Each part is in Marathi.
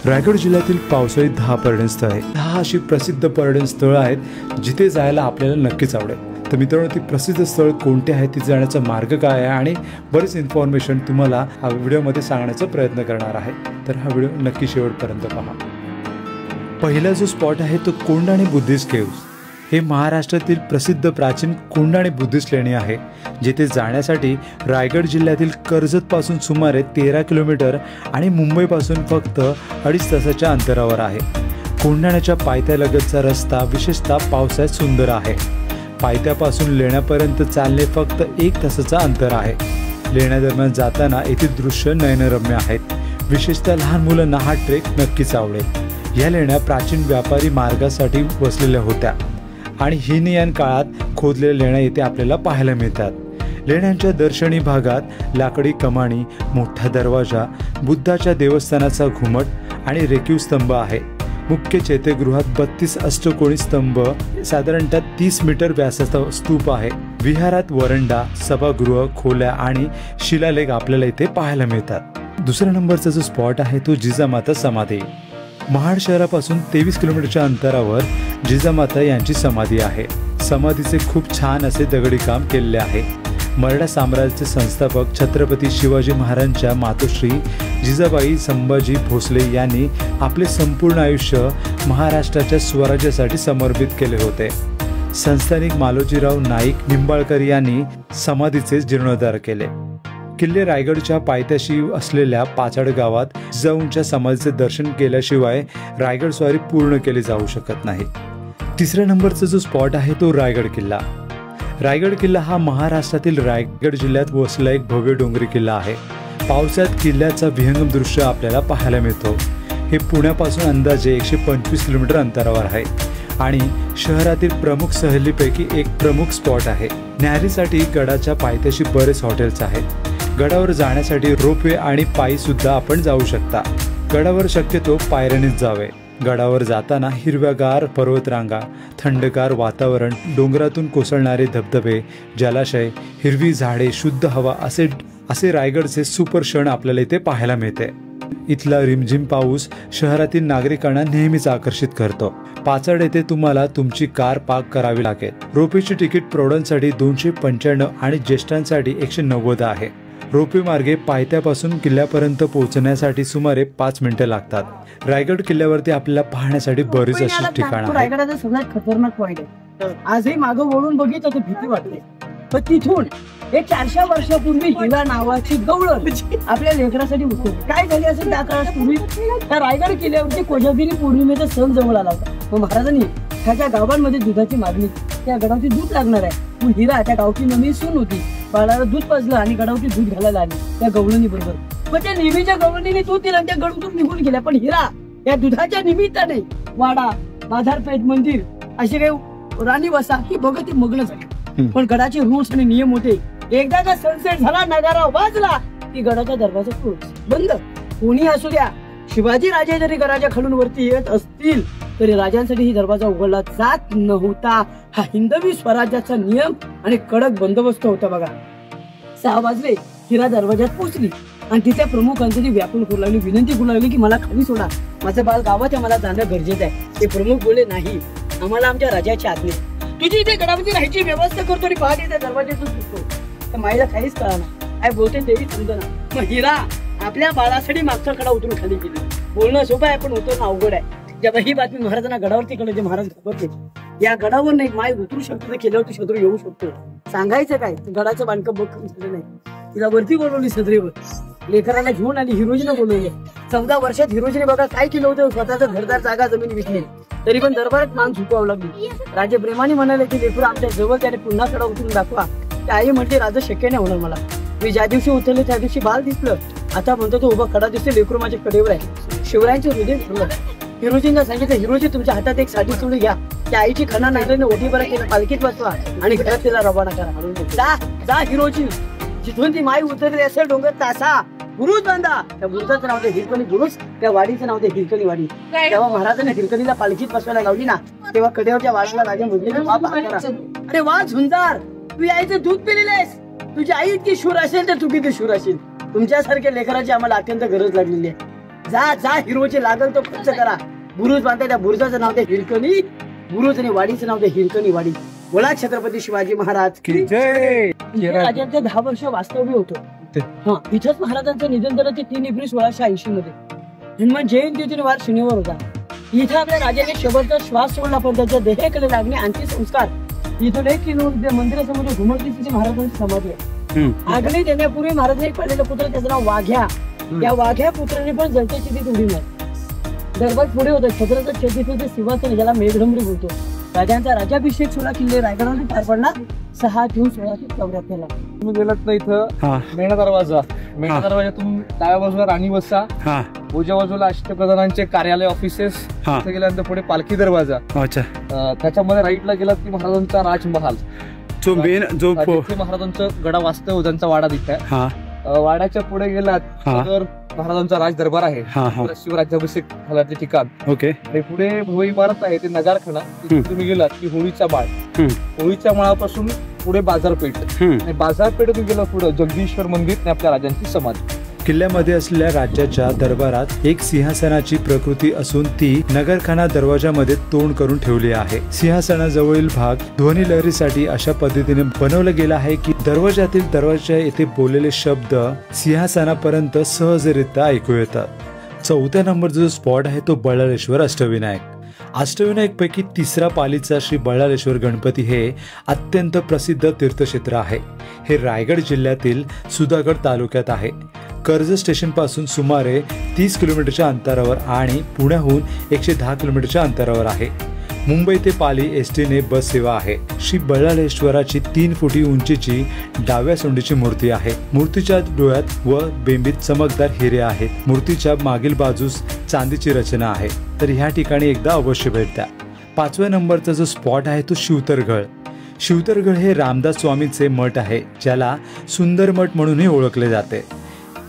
रायगड जिल्ह्यातील पावसाळी 10 पर्यटन स्थळ आहे। 10 अशी प्रसिद्ध पर्यटन स्थळ आहेत जिथे जायला आपल्याला नक्कीच आवडेल। तर मित्रांनो, ती प्रसिद्ध स्थळ कोणते आहेत, तिथे जाण्याचा मार्ग काय आहे आणि बरीच इन्फॉर्मेशन तुम्हाला हा व्हिडिओमध्ये सांगण्याचा प्रयत्न करणार आहे। तर हा व्हिडिओ नक्की शेवटपर्यंत पहा। पहिला जो स्पॉट आहे तो कोंडाणे बुद्धिस्ट केव्स। हे महाराष्ट्रातील प्रसिद्ध प्राचीन कोंडाणे बुद्धिस्ट लेणी आहे, जिथे जाण्यासाठी रायगड जिल्ह्यातील कर्जत पासून सुमारे 13 किलोमीटर आणि मुंबई पासून फक्त 2.5 तासाच्या अंतरावर आहे। कोंडाण्याच्या पायथ्यालगतचा रस्ता विशेषतः पावसाळ्यात सुंदर आहे। पायथ्यापासून लेण्यापर्यंत चालणे फक्त 1 तासाचा अंतर आहे। लेण्यादरम्यान जाताना येथील दृश्य नयनरम्य आहेत। विशेषतः लहान मुलांना हा ट्रेक नक्कीच आवडेल। या लेण्या प्राचीन व्यापारी मार्गासाठी वसलेल्या होत्या आणि हीनयान काळात खोदलेल्या लेण्या येथे आपल्याला पाहायला मिळतात। लेण्यांच्या दर्शनी भागात लाकडी कमानी, मोठा दरवाजा, बुद्धाच्या देवस्थानाचा घुमट आणि रेखीव स्तंभ आहे। मुख्य चैत्यगृहात 32 अष्टकोनी स्तंभ, साधारणतः 30 मीटर व्यासाचा स्तूप आहे। विहारात वरंडा, सभागृह, खोल्या आणि शिलालेख आपल्याला इथे पाहायला मिळतात। दुसऱ्या नंबरचा जो स्पॉट आहे तो जिजामाता समाधी। महाड शहरापासून 23 किलोमीटरच्या अंतरावर जिजामाता यांची समाधी आहे। समाधीचे खूप छान असे दगडी काम केलेले आहे। मराठा साम्राज्याचे संस्थापक छत्रपती शिवाजी महाराजांच्या मातोश्री जिजाबाई संभाजी भोसले यांनी आपले संपूर्ण आयुष्य महाराष्ट्राच्या स्वराज्यासाठी समर्पित केले होते। संस्थानिक मालोजीराव नाईक निंबाळकर यांनी समाधीचे जीर्णोद्धार केले। किल्ले रायगडच्या पायथ्याशी असलेल्या पाचाड गावात जिजाऊंच्या समाधीचे दर्शन केल्याशिवाय रायगड स्वारी पूर्ण केली जाऊ शकत नाही। तिसऱ्या नंबरचा जो स्पॉट आहे तो रायगड किल्ला। रायगड किल्ला हा महाराष्ट्रातील रायगड जिल्ह्यात वसलेला एक भव्य डोंगरी किल्ला आहे। पावसाळ्यात किल्ल्याचा विहंगम दृश्य आपल्याला पाहायला मिळतो। हे पुण्यापासून अंदाजे 125 किलोमीटर अंतरावर आहे आणि शहरातील प्रमुख सहलीपैकी एक प्रमुख स्पॉट आहे। न्याहारीसाठी गडाच्या पायथ्याशी बरेच हॉटेल्स आहेत। गडावर जाण्यासाठी रोपवे आणि पायी सुद्धा आपण जाऊ शकता। गडावर शक्यतो पायऱ्यानेच जावे। गडावर जाताना हिरव्यागार पर्वतरांगा, थंडगार वातावरण, डोंगरातून कोसळणारे धबधबे, जलाशय, हिरवी झाडे, शुद्ध हवा असे रायगडचे सुपर क्षण आपल्याला इथे पाहायला मिळते। इथला रिमझिम पाऊस शहरातील नागरिकांना नेहमीच आकर्षित करतो। पाचाड येथे तुम्हाला तुमची कार पार्क करावी लागेल। रोपवेची तिकीट प्रौढांसाठी 295 आणि ज्येष्ठांसाठी 190 आहे। रोपवे मार्गे पायथ्यापासून किल्ल्यापर्यंत पोहोचण्यासाठी सुमारे 5 मिनिटे लागतात। रायगड किल्ल्यावरती आपल्याला पाहण्यासाठी बरीच अशी ठिकाणं आहेत। रायगडाचा सगळ्यात खतरनाक पॉइंट आहे। आजही मागं वळून बघितलं तर भीती वाटते, पण तिथून एक 400 वर्षापूर्वी हिरा नावाची गवळण आपल्या लेकरासाठी उठवली। काय झाली असेल त्या काळापूर्वी, त्या रायगड किल्ल्यावरती कोजागिरी पौर्णिमेचा सण जवळ आला होता। मग महाराजांनी त्याच्या गावांमध्ये दुधाची मागणी, त्या गडावरती दूध लागणार आहे, मग हिरा त्या गावची नवी सून होती, बाळाला दूध पाजलं आणि गडावरती दूध घालायला आली त्या गवळणी बरोबर। मग त्या नेहमीच्या गवळणीने दूध दिला, त्या गडातून निघून गेल्या। पण हिरा या दुधाच्या निमित्ताने वाडा, बाजारपेठ, मंदिर असे काही राणी वसा ही बघत मग्न झाली। पण गडाचे रूल्स आणि नियम होते। एकदा का सनसेट झाला, नगारा वाजला की गडाचा दरवाजा बंद। कोणी असू द्या, शिवाजी राजे जरी गडाच्या खालून वरती येत असतील तरी राजांसाठी ही दरवाजा उघडला जात नव्हता। हा हिंदवी स्वराज्याचा नियम आणि कडक बंदोबस्त होता। बघा, 6 वाजले, हिरा दरवाजात पोहोचली आणि तिच्या प्रमुखांची व्याकुळ करू लागली, विनंती करू लागली की मला खाली सोडा, माझं बाळ गावात आहे, मला जाणं गरजेचं आहे। ते प्रमुख बोलले, नाही, आम्हाला आमच्या राजाची आज्ञा, तुझी इथे गडामध्ये राहायची व्यवस्था करतो आणि पहाटे त्या दरवाजातून सुटतो। तर माईला काहीच कळाना, काय बोलते तेही समजना। मग हिरा आपल्या बाळासाठी मागचा कडा उतरून खाली गेली। बोलणं सोपं आहे पण उतरणं अवघड आहे। जेव्हा ही बातमी महाराजांना गडावरती कळली, महाराज घाबरले। या गडावर नाही माय उतरू शकतो तर केल्यावरती शत्रू येऊ शकतो। सांगायचं काय, गडाचं बांधकाम बघ झालं नाही। तिला वरती बोलवली सदरेवर, लेकराला घेऊन आली, हिरोजीने बोलवले। 14 वर्षात हिरोजीने बघा काय केलं होतं, स्वतःचं घरदार जागा जमीन विकली, तरी पण दरबारात मान झुकवावं लागली। राजे प्रेमाने म्हणाले की लेकरू आमच्या जवळ, त्याने पुन्हा कडा उतरून दाखवा। त्या आई म्हणते, राजा शक्य नाही होणार मला, मी ज्या दिवशी उतरले त्या दिवशी बाल दिसलं, आता म्हणतो तो उभा कडा दिसते, लेकरू माझ्या कडेवर आहे। शिवरायांचे हृदय ठरलं। हिरोजींना सांगितलं, हिरोजी तुमच्या हातात एक साधी चुडी घ्या, त्या आईची खणा नजरेने ओटी बरा केला, पालखीत बसवा आणि घरात तिला रवाना करा। जा जा हिरोजी, जिथून ती माई उतरली असेल डोंगर तासा बुरुज बांधा। त्या बुरुजाचं नाव ते हिरकणी बुरुज, त्या वाडीचं नाव ते हिरकणी वाडी। तेव्हा महाराजांनी हिरकणीला पालखीत बसवायला लावली ना, तेव्हा कडेवरच्या वाडीला राजा म्हणजे, अरे वा झुंजार, तू आईचं दूध पिलेलेस, तुझी आई इतकी शूर असेल तर तू किती शूर असेल। तुमच्यासारख्या लेकराची आम्हाला अत्यंत गरज लागलेली आहे। जा जा हिरोचे लागल तो खर्च करा. बुरुज बांधता त्या बुरुजाचं नाव ते हिरकणी बुरुज आणि वाडीचं नाव ते हिरकणी वाडी. बोला छत्रपती शिवाजी महाराज की जय. राजांचं 10 वर्ष वास्तव्य होतं. इथंच महाराजांचं निधन झालं ते 3 एप्रिल 1680 मध्ये. हनुमान जयंती वार शनिवार होता. इथं आपल्या राजाने शेवटचा श्वास सोडला पण त्याच्या देहेकडे लागणे अंत्यसंस्कार इथून 1 किलोमीटर मंदिरासमोर घुमटलीची महाराजांची समाधी आहे. आगली देण्यापूर्वी महाराजांनी पडलेला पुत्र त्याचं नाव वाघ्या. त्या वाघ्या पुत्राने पण जलच्या चितीत उडी मारली. दरबार पुढे होतं. छत्रपती छत्रपती सिंहासन ज्याला मेघडंबरी बोलतो. राजांचा राज्याभिषेक 16 किल्ले रायगडावर पार पडला 6 जून 1674 ला. तुम्ही गेलात ना इथं मेणा दरवाजातून डाव्या बाजूला राणी वसा, उजव्या बाजूला अष्टप्रधानांचे कार्यालय ऑफिसेस, तिथे गेल्यानंतर पुढे पालखी दरवाजा. त्याच्यामध्ये राईटला गेलात की महाराजांचा राजमहाल जो महाराजांचं गडा वास्तव त्यांचा वाडा दिसत. वाड्याच्या पुढे गेलात तर महाराजांचा राज दरबार आहे. शिवराज्याभिषेक झाल्याचे ठिकाण. आणि पुढे भव्य इमारत आहे ते नगारखाना. तुम्ही गेलात की होळीचा माळ. होळीच्या माळापासून पुढे बाजारपेठ आणि बाजारपेठेतून गेलं पुढे जगदीश्वर मंदिर आणि आपल्या राजांची समाधी. किल्ल्यामध्ये असलेल्या राज्याच्या दरबारात एक सिंहासनाची प्रकृती असून ती नगरखाना दरवाजामध्ये तोंड करून ठेवली आहे. सिंहासनाजवळील भाग ध्वनी लहरीसाठी अशा पद्धतीने बनवला गेला आहे की दरवाजा येथे बोललेले शब्द सिंहासनापर्यंत सहजरित्या ऐकू येतात. 4थ्या नंबरचा जो स्पॉट आहे तो बळाळेश्वर अष्टविनायक. अष्टविनायक पैकी 3रा पालीचा श्री बळाळेश्वर गणपती हे अत्यंत प्रसिद्ध तीर्थक्षेत्र आहे. हे रायगड जिल्ह्यातील सुधागड तालुक्यात आहे. कर्जत स्टेशन पासून सुमारे 30 किलोमीटरच्या अंतरावर आणि पुण्याहून 110 किलोमीटरच्या अंतरावर आहे. मुंबई ते पाली एसटीने बस सेवा आहे. श्री बळाळेश्वराची 3 फुटी उंचीची डाव्या सोंडीची मूर्ती आहे. मूर्तीच्या डोळ्यात व बेंबीत चमकदार हिरे आहेत. मूर्तीच्या मागील बाजूस चांदीची रचना आहे. तर ह्या ठिकाणी एकदा अवश्य भेट द्या. 5व्या नंबरचा जो स्पॉट आहे तो शिवतरगड. शिवतरगड हे रामदास स्वामींचे मठ आहे ज्याला सुंदर मठ म्हणूनही ओळखले जाते.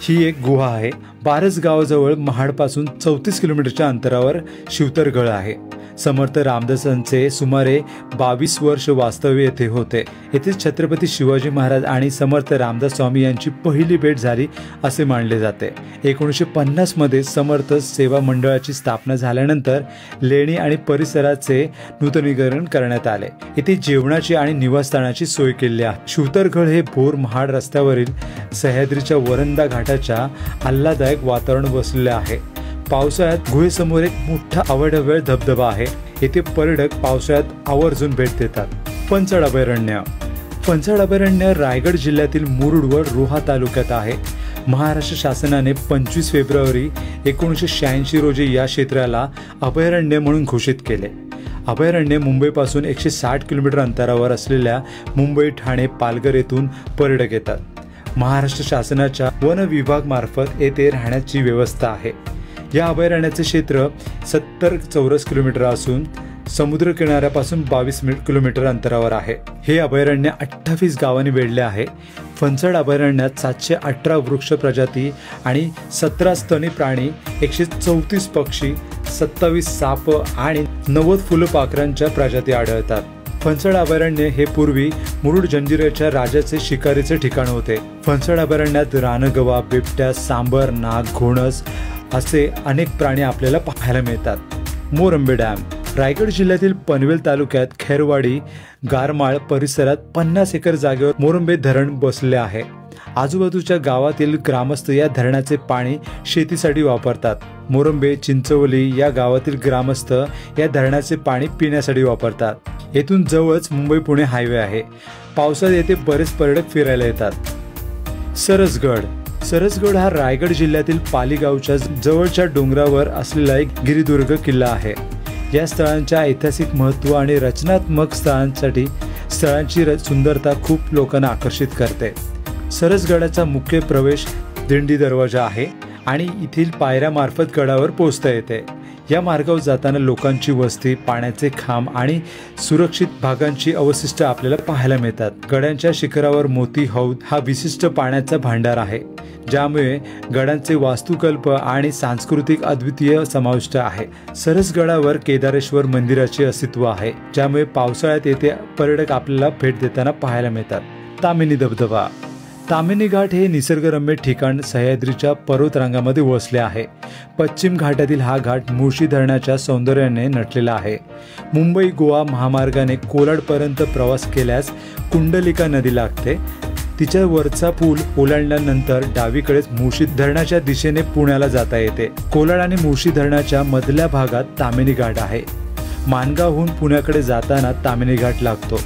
ही एक गुहा आहे. बारस गावाजवळ महाडपासून 34 किलोमीटरच्या अंतरावर शिवतरगड आहे. समर्थ रामदासांचे सुमारे 22 वर्ष वास्तव्य येथे होते. येथेच छत्रपती शिवाजी महाराज आणि समर्थ रामदास स्वामी यांची पहिली भेट झाली असे मानले जाते. 1950 मध्ये समर्थ सेवा मंडळाची स्थापना झाल्यानंतर लेणी आणि परिसराचे नूतनीकरण करण्यात आले. येथे जेवणाची आणि निवासस्थानाची सोय केली आहे. शिवतरगड हे भोर महाड रस्त्यावरील सह्याद्रीच्या वरंदा घाटाच्या आल्हाददायक वातावरण वसलेले आहे. पावसाळ्यात गुहेसमोर एक मोठा अवाढव्य धबधबा आहे. येथे पर्यटक पावसाळ्यात आवर्जून भेट देतात. पंचड अभयारण्य. पंचड अभयारण्य रायगड जिल्ह्यातील मुरुड व रोहा तालुक्यात आहे. महाराष्ट्र शासनाने 25 फेब्रुवारी 1986 रोजी या क्षेत्राला अभयारण्य म्हणून घोषित केले. अभयारण्य मुंबईपासून 160 किलोमीटर अंतरावर असलेल्या मुंबई, ठाणे, पालघर येथून पर्यटक येतात. महाराष्ट्र शासनाच्या वन विभाग मार्फत येथे राहण्याची व्यवस्था आहे. या अभयारण्याचे क्षेत्र 70 चौरस किलोमीटर असून समुद्र किनाऱ्यापासून 22 किलोमीटर अंतरावर आहे. हे अभयारण्य 28 गावांनी वेढले आहे. फणसड अभयारण्यात 718 वृक्ष प्रजाती आणि 17 स्तनी प्राणी, 134 पक्षी, 27 साप आणि 90 फुलपाखरांच्या प्रजाती आढळतात. फणसड अभयारण्य हे पूर्वी मुरुड जंजिऱ्याच्या राजाचे शिकारीचे ठिकाण होते. फणसड अभयारण्यात रानगवा, बिबट्या, सांबर, नाग, घोणस असे अनेक प्राणी आपल्याला पाहायला मिळतात. मोरंबे डॅम. रायगड जिल्ह्यातील पनवेल तालुक्यात खैरवाडी गारमाळ परिसरात 50 एकर जागेवर मोरंबे धरण बसले आहे. आजूबाजूच्या गावातील ग्रामस्थ या धरणाचे पाणी शेतीसाठी वापरतात. मोरंबे, चिंचवली या गावातील ग्रामस्थ या धरणाचे पाणी पिण्यासाठी वापरतात. येथून जवळच मुंबई पुणे हायवे आहे. पावसाळ्यात येथे बरेच पर्यटक फिरायला येतात. सरसगड. सरसगड हा रायगड जिल्ह्यातील पाली गावच्या जवळच्या डोंगरावर असलेला एक गिरिदुर्ग किल्ला आहे. या स्थळांच्या ऐतिहासिक महत्त्व आणि रचनात्मक स्थळांची सुंदरता खूप लोकांना आकर्षित करते. सरसगडाचा मुख्य प्रवेश दिंडी दरवाजा आहे आणि येथील पायऱ्यामार्फत गडावर पोहोचता येते. या मार्गावर जाताना लोकांची वस्ती, पाण्याचे खांब आणि सुरक्षित भागांची अवशिष्ट आपल्याला पाहायला मिळतात. गडांच्या शिखरावर मोती हौद हा विशिष्ट पाण्याचा भांडार आहे, ज्यामुळे गडांचे वास्तुकल्प आणि सांस्कृतिक अद्वितीय समाविष्ट आहे. सरसगडावर केदारेश्वर मंदिराचे अस्तित्व आहे, ज्यामुळे पावसाळ्यात येथे पर्यटक आपल्याला भेट देताना पाहायला मिळतात. ताम्हिणी धबधबा. ताम्हिणी घाट हे निसर्गरम्य ठिकाण सह्याद्रीच्या पर्वतरांगामध्ये वसले आहे. पश्चिम घाटातील हा घाट मुळशी धरणाच्या सौंदर्याने नटलेला आहे. मुंबई गोवा महामार्गाने कोलाडपर्यंत प्रवास केल्यास कुंडलिका नदी लागते. तिच्या वरचा पूल ओलांडल्यानंतर डावीकडेच मुळशी धरणाच्या दिशेने पुण्याला जाता येते. कोलाड आणि मुळशी धरणाच्या मधल्या भागात ताम्हिणी घाट आहे. माणगावहून पुण्याकडे जाताना ताम्हिणी घाट लागतो.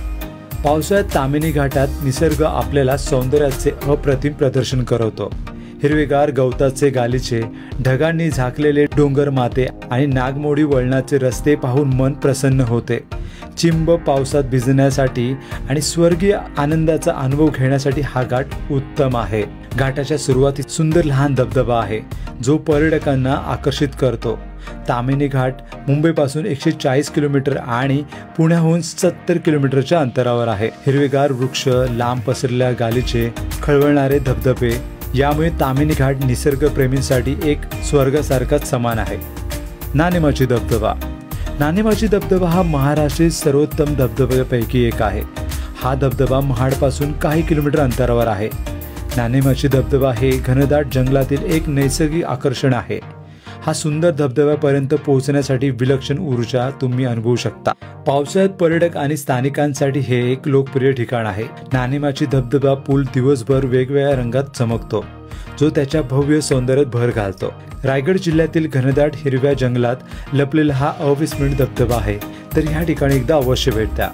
पावसाळ्यात ताम्हिणी घाटात निसर्ग आपल्याला सौंदर्याचे अप्रतिम प्रदर्शन करवतो. हिरवेगार गवताचे गालीचे, ढगांनी झाकलेले डोंगर माते आणि नागमोडी वळणाचे रस्ते पाहून मन प्रसन्न होते. चिंब पावसात भिजण्यासाठी आणि स्वर्गीय आनंदाचा अनुभव घेण्यासाठी हा घाट उत्तम आहे. घाटाच्या सुरुवातीस सुंदर लहान धबधबा आहे जो पर्यटकांना आकर्षित करतो. ताम्हिणी घाट मुंबईपासून 140 किलोमीटर आणि पुण्याहून 70 किलोमीटरच्या अंतरावर आहे. हिरवेगार वृक्ष, लांब पसरलेल्या गालीचे, खळवळणारे धबधबे यामुळे ताम्हिणी घाट निसर्गप्रेमींसाठी एक स्वर्गासारखाच समान आहे. नाणेमाची धबधबा. नाणेमाची धबधबा हा महाराष्ट्रातील सर्वोत्तम धबधब्यापैकी एक आहे. हा धबधबा महाडपासून काही किलोमीटर अंतरावर आहे. नाणेमाची धबधबा हे घनदाट जंगलातील एक नैसर्गिक आकर्षण आहे. हा सुंदर धबधब्यापर्यंत पोहोचण्यासाठी विलक्षण ऊर्जा तुम्ही अनुभवू शकता. पावसाळ्यात पर्यटक आणि स्थानिकांसाठी हे एक लोकप्रिय ठिकाण आहे. नाणेमाची धबधबा पूल दिवसभर वेगवेगळ्या रंगात चमकतो जो त्याच्या भव्य सौंदर्यात भर घालतो. रायगड जिल्ह्यातील घनदाट हिरव्या जंगलात लपलेला हा अविस्मरणीय धबधबा आहे. तर ह्या ठिकाणी एकदा अवश्य भेट द्या.